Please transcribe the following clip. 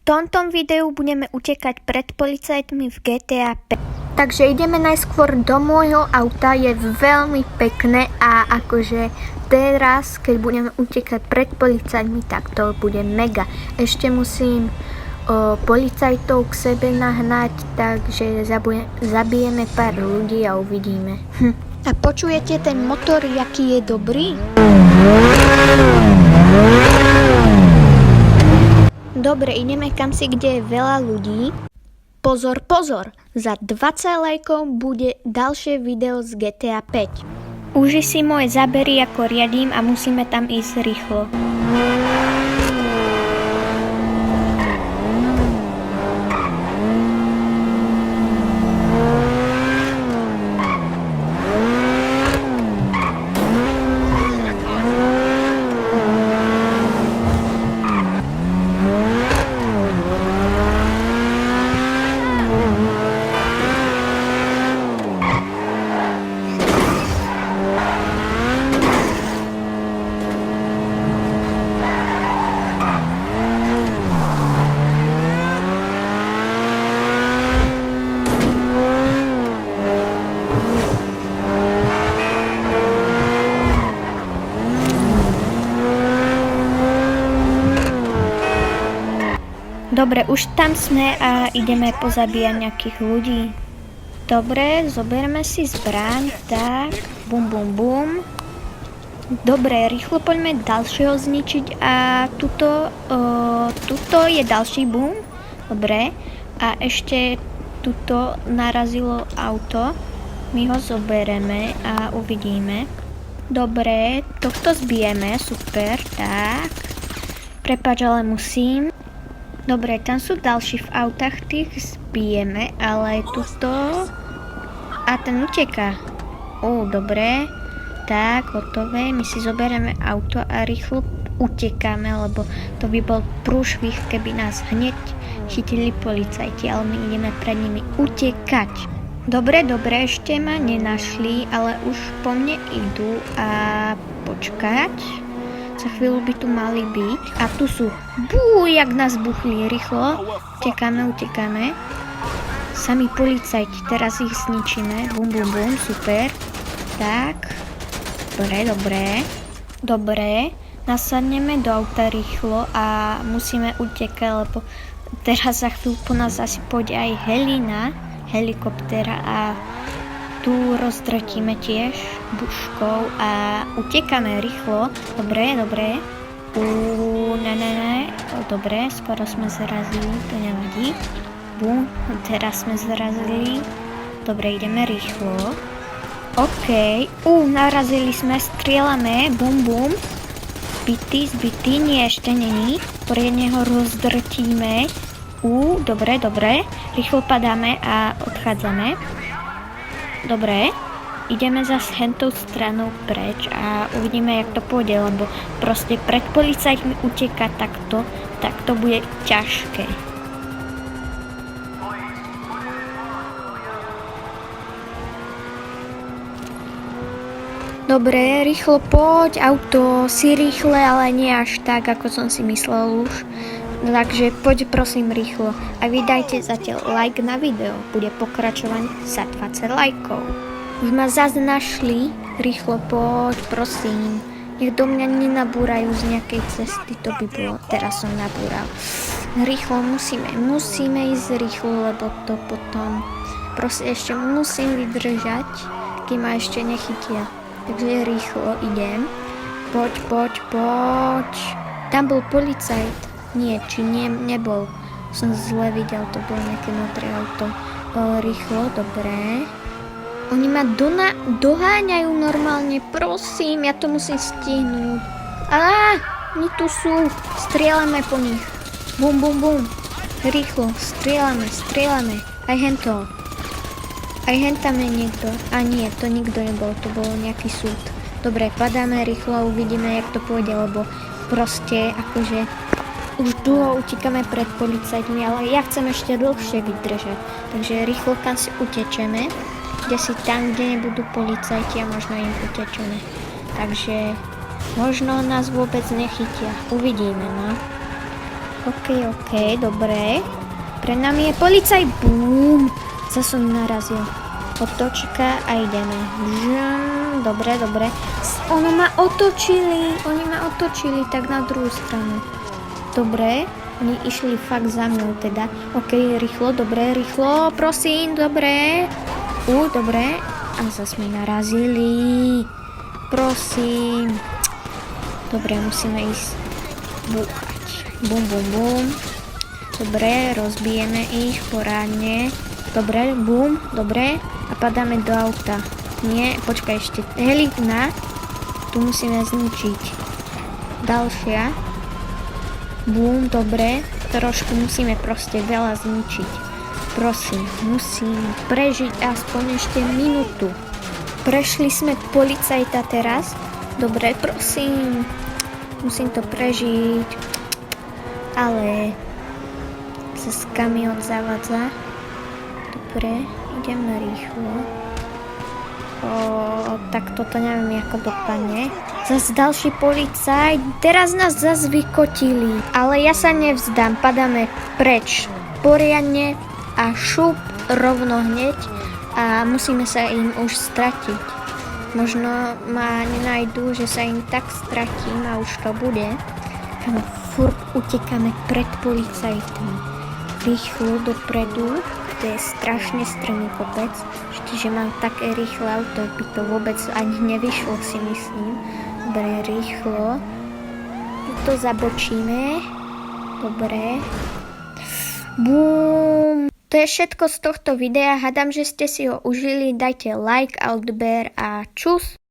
tomto videu budeme utekať pred policajtmi v GTA 5. Takže ideme najskôr do môjho auta, je veľmi pekné a akože teraz, keď budeme utekať pred policajtmi, tak to bude mega. Ešte musím policajtov k sebe nahnať, takže zabijeme pár ľudí a uvidíme. A počujete ten motor, jaký je dobrý? Dobre, ideme kamsi, kde je veľa ľudí. Pozor, pozor! Za 20 lajkov bude ďalšie video z GTA 5. Uži si moje zábery, ako riadím a musíme tam ísť rýchlo. Dobre, už tam sme a ideme pozabíjať nejakých ľudí. Dobre, zoberme si zbraň, tak, bum bum bum. Dobre, rýchlo poďme ďalšieho zničiť a tuto je ďalší boom. Dobre, a ešte tuto narazilo auto. My ho zobereme a uvidíme. Dobre, tohto zbijeme, super, tak. Prepáč, ale musím. Dobre, tam sú ďalší v autách, tých zbijeme, ale tuto... A ten uteká. Dobre. Tak, hotové. My si zoberieme auto a rýchlo utekáme, lebo to by bol prúšvih, keby nás hneď chytili policajti, ale my ideme pred nimi utekať. Dobre, ešte ma nenašli, ale už po mne idú a počkať. Za chvíľu by tu mali byť. A tu sú. Jak nás buchli. Rýchlo. Utekáme. Sami policajti. Teraz ich zničíme. Bum, bum, bum. Super. Tak. Dobre. Nasadneme do auta rýchlo a musíme utekať, lebo teraz za chvíľu po nás asi pôjde aj helikoptéra a tu rozdrtíme tiež buškou a utekáme rýchlo. Dobre. Dobre, skoro sme zrazili, to nevadí. Bum, teraz sme zrazili. Dobre, ideme rýchlo. OK, narazili sme, strieľame, bum bum. Zbytý, nie, ešte není. Poriadne ho rozdrtíme. Dobre. Rýchlo padáme a odchádzame. Dobre, ideme zase hentou stranou preč a uvidíme, jak to pôjde, lebo proste pred policajtmi utekať tak to bude ťažké. Dobre, rýchlo poď, auto, si rýchle, ale nie až tak, ako som si myslel už. Takže poď prosím rýchlo a vydajte zatiaľ like na video, bude pokračovať za 20 lajkov. Už ma zase našli, rýchlo poď prosím, nech do mňa nenabúrajú z nejakej cesty, to by bolo, teraz som nabúral. Rýchlo musíme ísť rýchlo, lebo to potom, proste ešte musím vydržať, kým ma ešte nechytia. Takže rýchlo idem, poď. Tam bol policajt. Nie, nebol. Som zle videl, to bolo nejaké modré auto. Rýchlo, dobre. Oni ma doháňajú normálne, prosím, ja to musím stihnúť. Oni tu sú, strieľame po nich. Bum. Rýchlo, strieľame. Aj hento. Aj hentam je niekto. Nie, to nikto nebol, to bolo nejaký súd. Dobre, padáme rýchlo a uvidíme, jak to pôjde, lebo proste, akože... Už dlho utíkame pred policajtmi, ale ja chcem ešte dlhšie vydržať. Takže rýchlo kam si utečeme, kde si tam, kde nebudú policajti a možno im utečeme. Takže možno nás vôbec nechytia. Uvidíme, no. OK, dobre. Pre nami je policaj. Bum. Zase som narazil. Otočka a ideme. Dobre. Oni ma otočili tak na druhú stranu. Dobre. Oni išli fakt za mnou teda. OK, rýchlo, prosím, dobre. Dobre. A zase mi narazili. Prosím. Dobre, musíme ísť búchať. Bum. Dobre, rozbijeme ich porádne. Dobre, bum, dobre. A padáme do auta. Nie, počkaj ešte. Helina. Tu musíme zničiť. Ďalšia. Bum, dobre. Trošku musíme proste veľa zničiť. Prosím, musím prežiť aspoň ešte minútu. Prešli sme policajta teraz. Dobre, prosím. Musím to prežiť. Ale cez kamión zavadza. Dobre, ideme rýchlo. Tak toto neviem, ako dopadne. Zas ďalší policajt. Teraz nás zas vykotili. Ale ja sa nevzdám. Padáme preč. Poriadne a šup rovno hneď. A musíme sa im už stratiť. Možno ma nenajdú, že sa im tak stratím a už to bude. No, furt utekáme pred policajtmi. Rýchlo dopredu. To je strašne strmý kopec. Ešte, že mám také rýchle auto, by to vôbec ani nevyšlo, si myslím. Dobre, rýchlo. To zabočíme. Dobre. Bum. To je všetko z tohto videa. Hádam, že ste si ho užili. Dajte like a odber a čus.